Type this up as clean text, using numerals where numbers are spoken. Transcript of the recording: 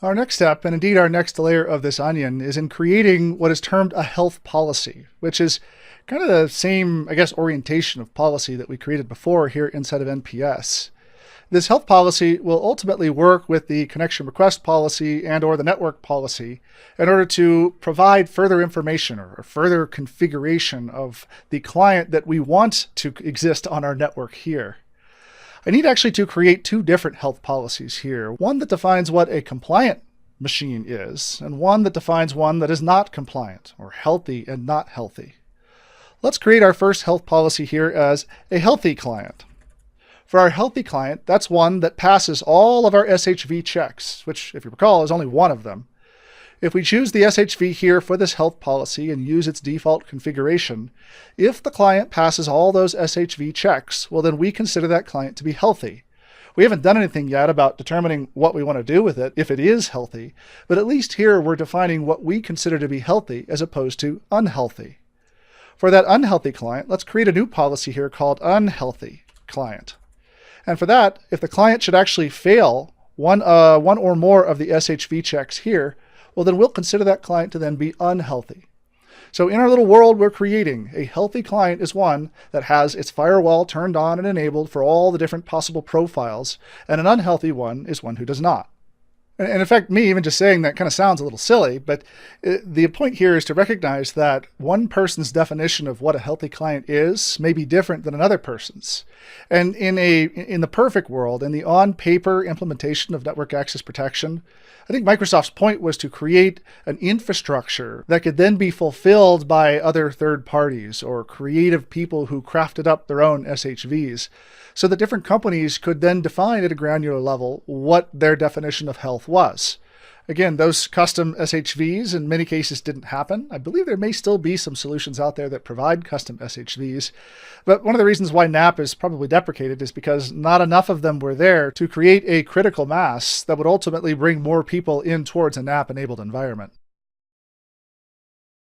Our next step, and indeed our next layer of this onion, is in creating what is termed a health policy, which is kind of the same, I guess, orientation of policy that we created before here inside of NPS. This health policy will ultimately work with the connection request policy and or the network policy in order to provide further information or further configuration of the client that we want to exist on our network here. I need actually to create two different health policies here. One that defines what a compliant machine is, and one that defines one that is not compliant, or healthy and not healthy. Let's create our first health policy here as a healthy client. For our healthy client, that's one that passes all of our SHV checks, which, if you recall, is only one of them. If we choose the SHV here for this health policy and use its default configuration, if the client passes all those SHV checks, well then we consider that client to be healthy. We haven't done anything yet about determining what we want to do with it if it is healthy, but at least here we're defining what we consider to be healthy as opposed to unhealthy. For that unhealthy client, let's create a new policy here called unhealthy client. And for that, if the client should actually fail one or more of the SHV checks here, well then we'll consider that client to then be unhealthy. So in our little world we're creating, a healthy client is one that has its firewall turned on and enabled for all the different possible profiles, and an unhealthy one is one who does not. And in fact, me even just saying that kind of sounds a little silly, but the point here is to recognize that one person's definition of what a healthy client is may be different than another person's. And in the perfect world, in the on-paper implementation of network access protection, I think Microsoft's point was to create an infrastructure that could then be fulfilled by other third parties or creative people who crafted up their own SHVs, so that different companies could then define at a granular level what their definition of health was. Again, those custom SHVs in many cases didn't happen. I believe there may still be some solutions out there that provide custom SHVs, but one of the reasons why NAP is probably deprecated is because not enough of them were there to create a critical mass that would ultimately bring more people in towards a NAP-enabled environment.